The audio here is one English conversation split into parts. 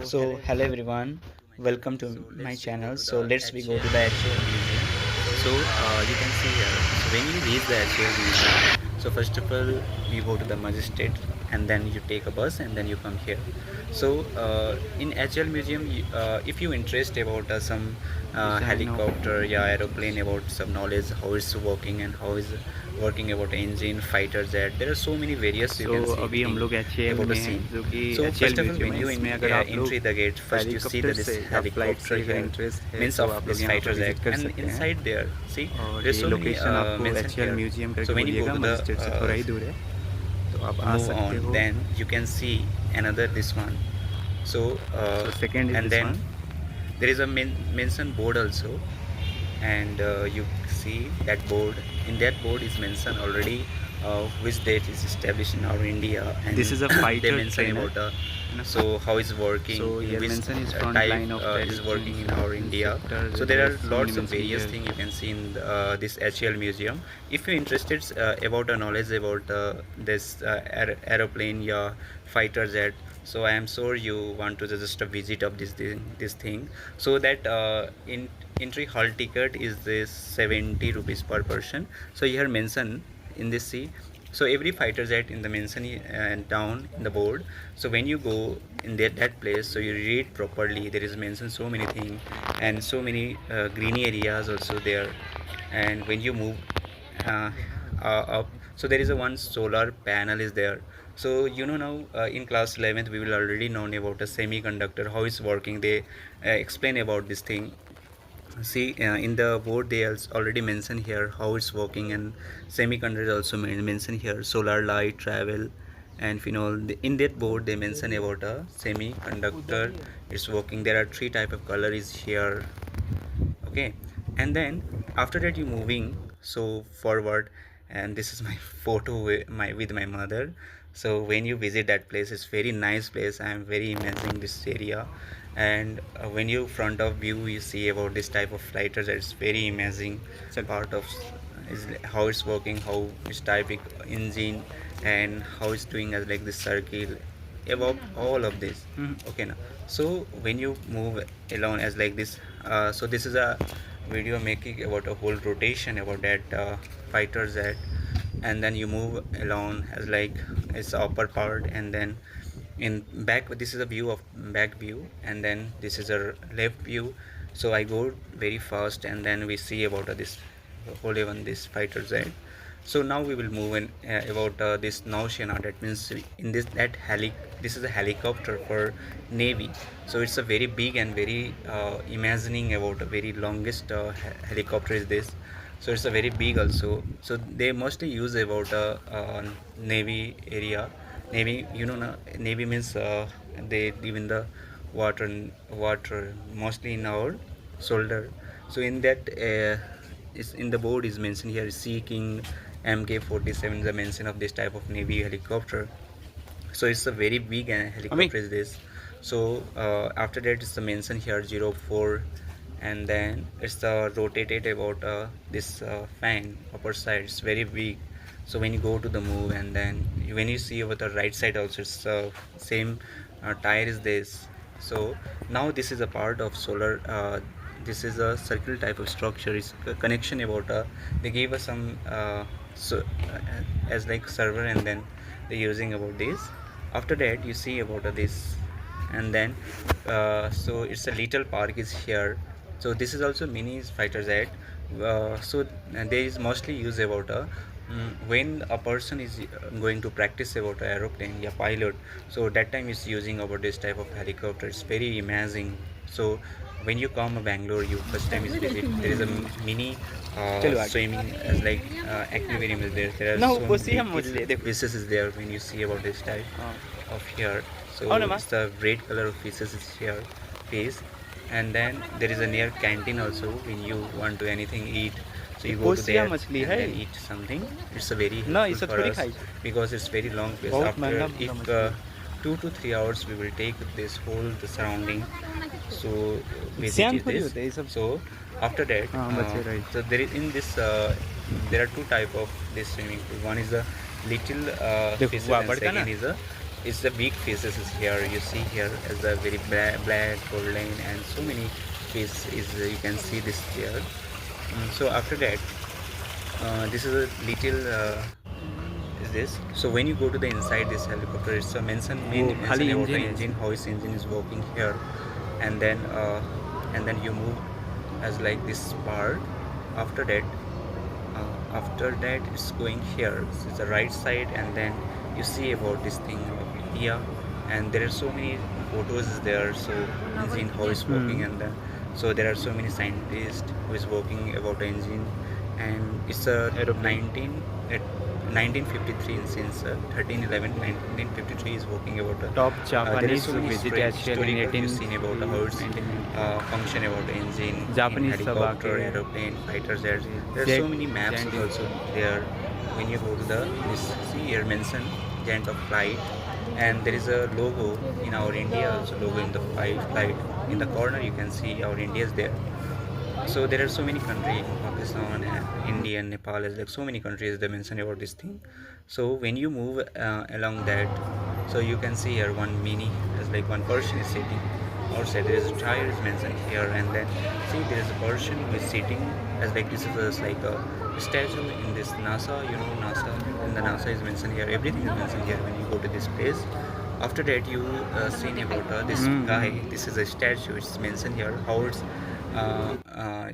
So hello everyone, welcome to my channel. So let's we go to the HL museum. So you can see here. So when you reach the HL museum, so first of all you go to the magistrate, and then you take a bus, and then you come here. So in HL museum, if you interest about some Design of helicopter, yeah, aeroplane, about some knowledge how it's working and how is working about engine, fighter jet. There are so many various you so can see अभी हम thing लोग HAL about the में हैं scene. जो कि So HAL first of all, museum when है. you इसमें अगर आप लोग entry the gate, first you see helicopter that this से या फ्लाइट helicopter से अगर here इंटरेस्ट है means तो of आप लोग this यहाँ पर fighter jet, विजिट कर and सकते हैं. inside there see और there's ये so many लोकेशन आपको mentioned HAL here. म्यूजियम करके So when you go बोलिएगा, to the मजिस्ट्रेट से थोड़ा ही दूर है, तो आप आ move सकते on, हो. then you can see another this one. So So second is and this then one. there is a mention board also, and you see that board. In that board is mentioned already which date is established in our India, This is a and they fighter mention trainer, about है ना. so how is working, So in here which mention is front type line of the is aeroplane. working in So our in India. sector So there there are is so many lots of mention various here. things you can see in this HL museum. If you're interested about a knowledge about this aeroplane, yeah, fighter jet, so I am sure you want to just a visit of this thing. So that in entry hall ticket is this 70 rupees per person. So here mention in this see, so every fighter jet in the mention down in the board. So when you go in that place, so you read properly, there is mentioned so many things, and so many green areas also there. And when you move uh, up, so there is a one solar panel is there. So now in class 11th we will already known about a semiconductor, how it's working. They explain about this thing. See, in the board they already mentioned here how it's working, and semiconductor also mentioned here, solar light, travel, and phenol. In that board they mention about a semiconductor. It's working. There are three type of color is here. Okay, and then after that you moving so forward, and this is my photo with my mother. So when you visit that place, it's very nice place. I am very imagining this area. And when you front of view, you see about this type of flighters. It's very amazing part of is how it's working, how it's type engine, and how it's doing as like this circle about all of this. Okay, now so when you move along as like this, so this is a video making about a whole rotation about that fighter jet, and then you move along as like its upper part, and then in back this is a view of back view, and then this is a left view. So I go very fast, and then we see about this whole even this fighter jet. So now we will move in about this Naushena. That means in this is a helicopter for navy. So it's a very big and very imagining about a very longest helicopter is this. So it's a very big also. So they mostly use about navy area. Navy, navy means they live in the water mostly in our shoulder. So in that is in the board is mentioned here Sea King MK-47 the mention of this type of navy helicopter. So it's a very big Ami, helicopter is this. So after that is the mention here 04, and then it's rotated about this fan upper side. It's very big. So when you go to the move, and then when you see over the right side also, it's same tire is this. So now this is a part of solar. This is a circle type of structure. It's a connection about they gave us some as like server, and then they're using about this. After that you see about this, and then so it's a little park is here. So this is also mini fighter jet. So there is mostly use about when a person is going to practice about aeroplane, yeah, pilot. So that time is using about this type of helicopter. It's very amazing. So when you come to Bangalore, you first time is visit, there is a mini चलो आगे. swimming as like aquarium is there. There are ना वो some Kosi हम little मछली है, देखो. fishes is there when you see about this type हाँ. of here. So आओ ना माँ. it's the red color of fishes is here face. And then there is a near canteen also when you want to anything eat. So you go to कोसिया there मछली and है. then eat something. It's a very ना helpful इसे for थोड़ी us खाई. because it's very long place. बहुत After महंगा if मछली. 2 to 3 hours we will take this whole the surrounding. So Exam visit थोड़ी this. होते हैं ये सब. So after that, हाँ बच्चे right. so there is in this there are two type of this swimming pool. One is a little देखो fishes, वाह and बड़का ना. second is a it's the big faces is here. You see here as a very black golden and so many fish is you can see this here. So after that, this is a little is this. So when you go to the inside this helicopter, it's a वो mention खाली about the engine है engine, इसमें. how its engine is working here, and then you move as like this part. After that, it's going here. So it's the right side, and then you see about this thing of India, and there are so many photos there. So engine how is working, Hmm. and then so there are so many scientists who is working about the engine, and it's a Aeroplane. 19 at 1953 since 1953 is working about Top there is Japanese so many visit HCL in historical you seen about how it's 1994. function about the engine in Japanese सब helicopter, आके aeroplane, fighter jets. There are so jet many maps जेंट is also there. When you go to the this see here mention giant of flight, and there is a logo in our India also logo in the flight. In the corner you can see our India is there. So there are so many countries, Pakistan, India, and Nepal, is like so many countries they mention about this thing. So when you move along that, so you can see here one mini as like one person is sitting outside. There is a tire is mentioned here, and then see there is a person who is sitting as like this is like a statue in this NASA. You know NASA, and the NASA is mentioned here. Everything is mentioned here when you go to this place. After that you seen about this guy. This is a statue. It's mentioned here how it's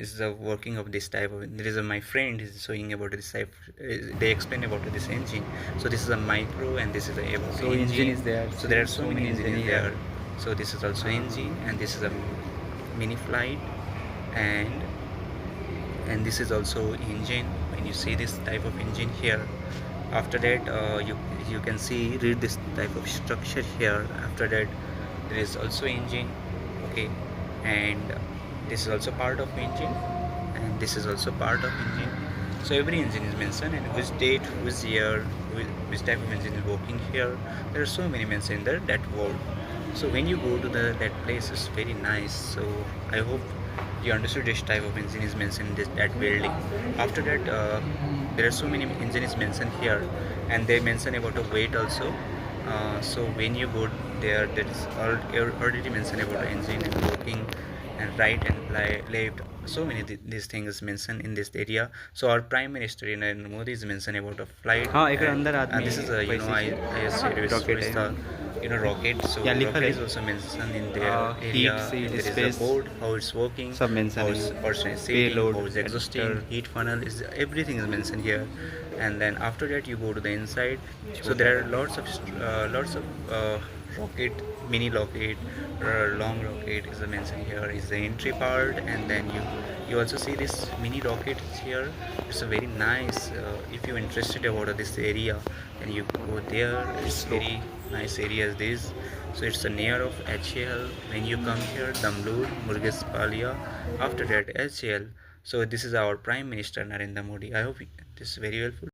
is the working of this type of. There is a my friend is showing about this type. They explain about this engine. So this is a micro, and this is a about So engine engine. is there. So there are so So many many engine engines here. there. So this is also engine, and this is a mini flight, and this is also engine. When you see this type of engine here, after that you can see read this type of structure here. After that there is also engine, okay, and this is also part of engine, and this is also part of engine. So every engine is mentioned, and which date, which year, which type of engine is working here. There are so many mentioned in there that word. So when you go to the that place, it's very nice. So I hope you understood this type of engine is mentioned in this that building. After that there are so many engines mentioned here, and they mention about the weight also. So when you go there, there is already mentioned about the engine and working, and right and left. So many these things mentioned in this area. So our Prime Minister Narendra Modi is mentioned about a flight, हाँ एक अंदर and आदमी this is a पैसे I said rocket it's the है rocket. So यहाँ लिखल rocket है is also mentioned in their heat area, seat and there is a space board how it's working, सब मेंशन how है it's person is sitting, payload how it's editor exhausting, heat funnel is everything is mentioned here. And then after that you go to the inside. So छोटा there है are lots of rocket, mini rocket, long rocket is mentioned here is the entry part. And then you also see this mini rocket is here. It's a very nice if you're interested about this area, then you go there. It's slow very nice area as this. So it's a near of HAL. When you come here, Damlur, Murgespalia, after that HAL. So this is our Prime Minister Narendra Modi. I hope this is very helpful.